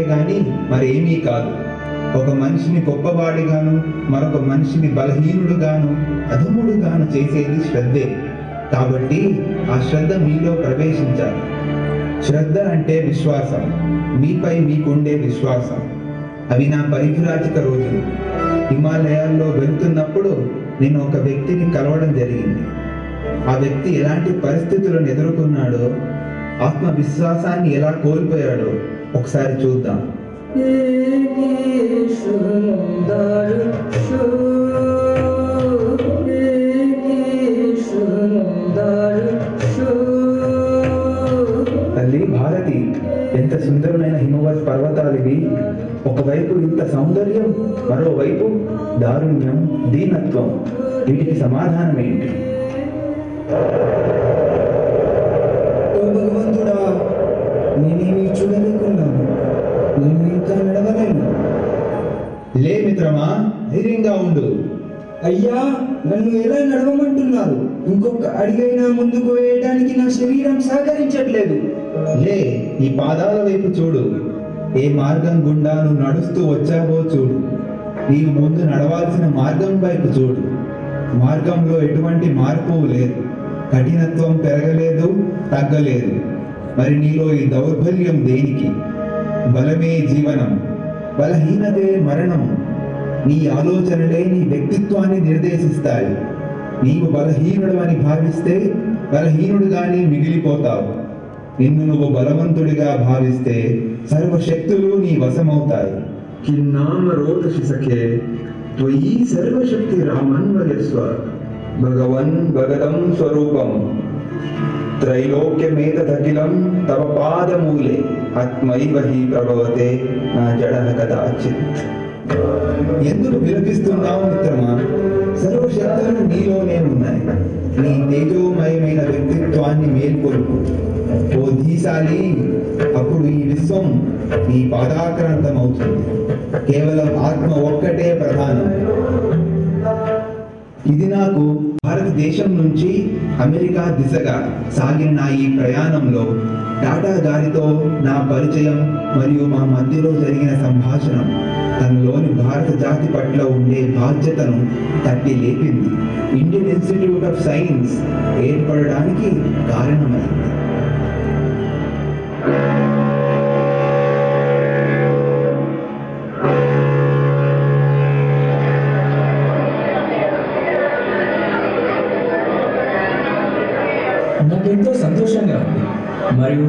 గాని మరేమీ కాదు. ఒక మనిషిని గొప్పవాడిగాను మరొక మనిషిని బలహీనుడుగాను అధముడుగాను చేసేది శ్రద్ధే. కాబట్టి ఆ శ్రద్ధ మీలో ప్రవేశించాలి. శ్రద్ధ అంటే విశ్వాసం, మీపై మీకుండే విశ్వాసం. అవి నా పరిభ్రాజక రోజులు. హిమాలయాల్లో వెళ్తున్నప్పుడు నేను ఒక వ్యక్తిని కలవడం జరిగింది. ఆ వ్యక్తి ఎలాంటి పరిస్థితులను ఎదుర్కొన్నాడో, ఆత్మవిశ్వాసాన్ని ఎలా కోల్పోయాడో ఒకసారి చూద్దాం. తల్లి భారతి, ఎంత సుందరమైన హిమవత్ పర్వతాలు ఇవి. ఒకవైపు ఇంత సౌందర్యం, మరోవైపు దారుణ్యం, దీనత్వం. వీటికి సమాధానం ఏంటి? భగవంతుడా, నేనేమి చూడలేకున్నాను. నేను ఇంకా నడవలేను. లే మిత్రమా, ధైర్యంగా ఉండు. అయ్యా, నన్ను ఎలా నడవమంటున్నారు? ఇంకొక అడిగైనా ముందుకు వేయడానికి నా శరీరం సహకరించట్లేదు. లే, ఈ పాదాల వైపు చూడు. ఏ మార్గం గుండా నువ్వు నడుస్తూ వచ్చావో చూడు. నీవు ముందు నడవాల్సిన మార్గం వైపు చూడు. మార్గంలో ఎటువంటి మార్పు లేదు. కఠినత్వం పెరగలేదు, తగ్గలేదు. మరి నీలో ఈ దౌర్బల్యం దేనికి? బలమే జీవనం, బలహీనతే మరణం. నీ ఆలోచనలే నీ వ్యక్తిత్వాన్ని నిర్దేశిస్తాయి. నీవు బలహీనుడు అని భావిస్తే బలహీనుడుగానే మిగిలిపోతావు. నిన్ను నువ్వు బలవంతుడిగా భావిస్తే సర్వశక్తులు నీ వశమవుతాయి. కిన్నామ రోదసి సఖే త్వయి సర్వశక్తి రామన్వయస్వ భగవన్ భగతం స్వరూపం త్రైలోక్యమేతదఖిలం తవ పాదమూలే ఆత్మైవ హి ప్రభవతే నా జడః కదాచిత్. ఎందుకు విలపిస్తున్నావు మిత్రమా? సర్వశక్తులు నీలోనే ఉన్నాయి. నీ తేజోమయమైన వ్యక్తిత్వాన్ని మేల్కొల్పు. ఓ ధీశాలి, అప్పుడు ఈ విశ్వం నీ పాదాక్రాంతమవుతుంది. కేవలం ఆత్మ ఒక్కటే ప్రధానం. ఇది నాకు భారతదేశం నుంచి అమెరికా దిశగా సాగిన నా ఈ ప్రయాణంలో టాటా గారితో నా పరిచయం మరియు మా మధ్యలో జరిగిన సంభాషణం తనలోని భారత జాతి పట్ల ఉండే బాధ్యతను తట్టి లేపింది. ఇండియన్ ఇన్స్టిట్యూట్ ఆఫ్ సైన్స్ ఏర్పడడానికి కారణమైంది. నాకెంతో సంతోషంగా ఉంది మరియు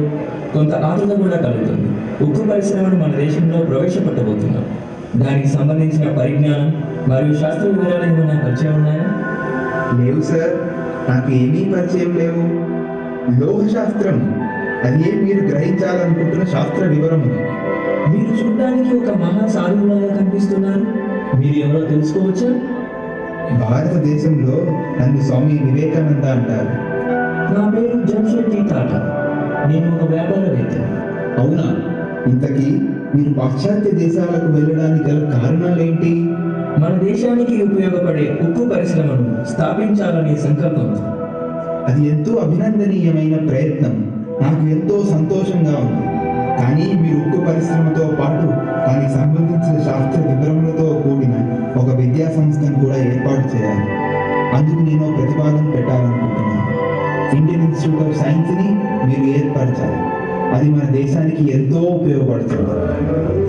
కొంత ఆతృత కూడా కలుగుతుంది. ఉక్కు పరిశ్రమను మన దేశంలో ప్రవేశపెట్టబోతున్నాం. దానికి సంబంధించిన పరిజ్ఞానం మరియు శాస్త్ర వివరాలు ఏమైనా పరిచయం ఉన్నాయా? లేవు సార్, నాకు ఏమీ పరిచయం లేవు. లోహశాస్త్రం, అదే మీరు గ్రహించాలనుకుంటున్న శాస్త్ర వివరములు. మీరు చూడడానికి ఒక మహా సాధువులాగా కనిపిస్తున్నారు. మీరు ఎవరో తెలుసుకోవచ్చా? భారతదేశంలో నన్ను స్వామి వివేకానంద అంటారు. నా పేరు జంషెడ్జీ టాటా. నేను ఒక వ్యాపారవేత్త. అవునా? ఇంతకీ మీరు పాశ్చాత్య దేశాలకు వెళ్ళడానికి గల కారణాలేంటి? మన దేశానికి ఉపయోగపడే ఉక్కు పరిశ్రమను స్థాపించాలనే సంకల్పం. అది ఎంతో అభినందనీయమైన ప్రయత్నం. నాకు ఎంతో సంతోషంగా ఉంది. కానీ మీరు ఉక్కు పరిశ్రమతో పాటు దానికి సంబంధించిన శాస్త్ర వివరములతో కూడిన ఒక విద్యా సంస్థను కూడా ఏర్పాటు చేయాలి. అందుకు నేను ప్రతిపాదన పెట్టాలనుకుంటున్నాను. ఇండియన్ ఇన్స్టిట్యూట్ ఆఫ్ సైన్స్ని మీరు ఏర్పరచాలి. అది మన దేశానికి ఎంతో ఉపయోగపడుతుంది.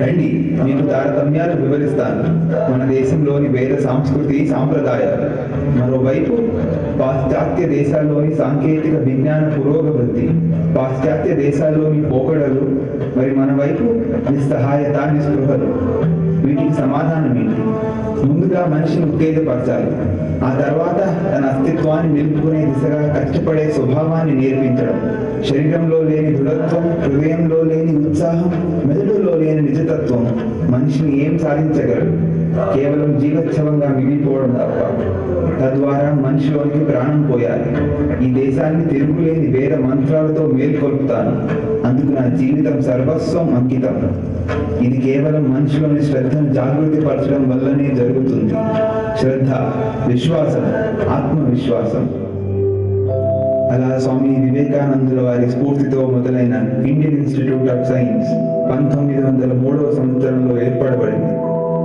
రండి, మీకు తారతమ్యాలు వివరిస్తాను. మన దేశంలోని వేద సంస్కృతి సాంప్రదాయాలు, మరోవైపు పాశ్చాత్య దేశాల్లోని సాంకేతిక విజ్ఞాన పురోగతి, పాశ్చాత్య దేశాల్లోని పోకడలు, మరి మన వైపు నిస్సహాయత, నిస్పృహలు. వీటికి సమాధానం ఏంటి? ముందుగా మనిషిని ఉత్తేజపరచాలి. ఆ తర్వాత తన అస్తిత్వాన్ని నిలుపుకునే దిశగా కష్టపడే స్వభావాన్ని నేర్పించడం. శరీరంలో లేని దృఢత్వం, హృదయంలో లేని ఉత్సాహం, మెదడులో లేని నిజతత్వం మనిషిని ఏం సాధించగలరు? కేవలం జీవోత్సవంగా మిగిలిపోవడం తప్ప. తద్వారా మనిషిలోనికి ప్రాణం పోయాలి. ఈ దేశాన్ని తిరుగులేని వేద మంత్రాలతో మేల్కొల్పుతాను. అందుకు నా జీవితం సర్వస్వం అంకితం. ఇది కేవలం మనిషిలోని శ్రద్ధను జాగృతి పరచడం వల్లనే జరుగుతుంది. శ్రద్ధ, విశ్వాసం, ఆత్మవిశ్వాసం. అలా స్వామి వివేకానందుల వారి స్ఫూర్తితో మొదలైన ఇండియన్ ఇన్స్టిట్యూట్ ఆఫ్ సైన్స్ 1903 సంవత్సరంలో ఏర్పడబడింది.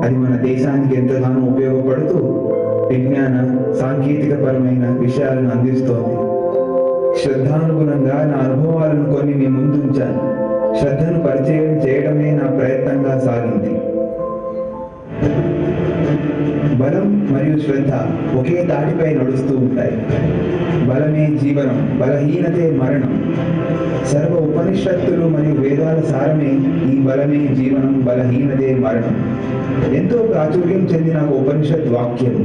అది మన దేశానికి ఎంతగానో ఉపయోగపడుతూ విజ్ఞాన సాంకేతిక పరమైన విషయాలను అందిస్తోంది. శ్రద్ధానుగుణంగా నా అనుభవాలను కొన్ని మీ ముందుంచాను. శ్రద్ధను పరిచయం చేయడమే నా ప్రయత్నంగా సాగింది. బలం మరియు శ్రద్ధ ఒకే తాటిపై నడుస్తూ ఉంటాయి. బలమే జీవనం, బలహీనతే మరణం. సర్వ ఉపనిషత్తులు మరియు వేదాల సారమే ఈ బలమే జీవనం, బలహీనతే మరణం. ఎంతో ప్రాచుర్యం చెందిన ఒక ఉపనిషత్ వాక్యం.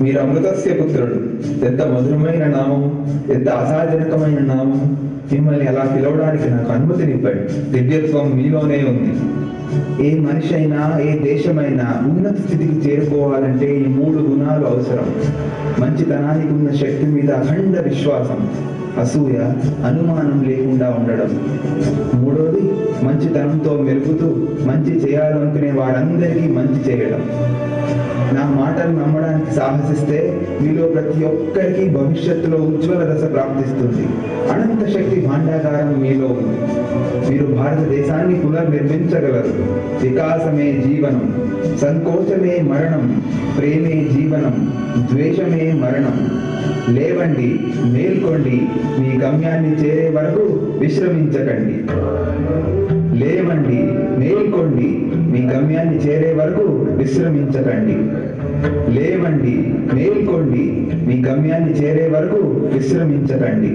మీరు అమృతస్య పుత్రుడు. ఎంత మధురమైన నామం, ఎంత అసాజనకమైన నామం. మిమ్మల్ని అలా పిలవడానికి నాకు అనుమతినివ్వండి. దివ్యత్వం మీలోనే ఉంది. ఏ మనిషి అయినా, ఏ దేశమైనా ఉన్నత స్థితికి చేరుకోవాలంటే ఈ 3 గుణాలు అవసరం. మంచితనానికి ఉన్న శక్తి మీద అఖండ విశ్వాసం, అసూయ, అనుమానం లేకుండా ఉండడం. 3వది మంచితనంతో మెలుగుతూ మంచి చేయాలనుకునే వారందరికీ మంచి చేయడం. నా మాటలు నమ్మడానికి సాహసిస్తే మీలో ప్రతి ఒక్కరికి భవిష్యత్తులో ఉజ్వల దశ ప్రాప్తిస్తుంది. అనంత శక్తి భాండాగారం మీలో ఉంది. మీరు భారతదేశాన్ని పునర్నిర్మించగలరు. వికాసమే జీవనం, సంకోచమే మరణం, ప్రేమే జీవనం, ద్వేషమే మరణం. లేవండి, మేల్కొండి, మీ గమ్యాన్ని చేరే వరకు విశ్రమించకండి. లేవండి, మేల్కొండి, మీ గమ్యాన్ని చేరే వరకు విశ్రమించకండి. లేవండి, మేల్కొండి, మీ గమ్యాన్ని చేరే వరకు విశ్రమించకండి.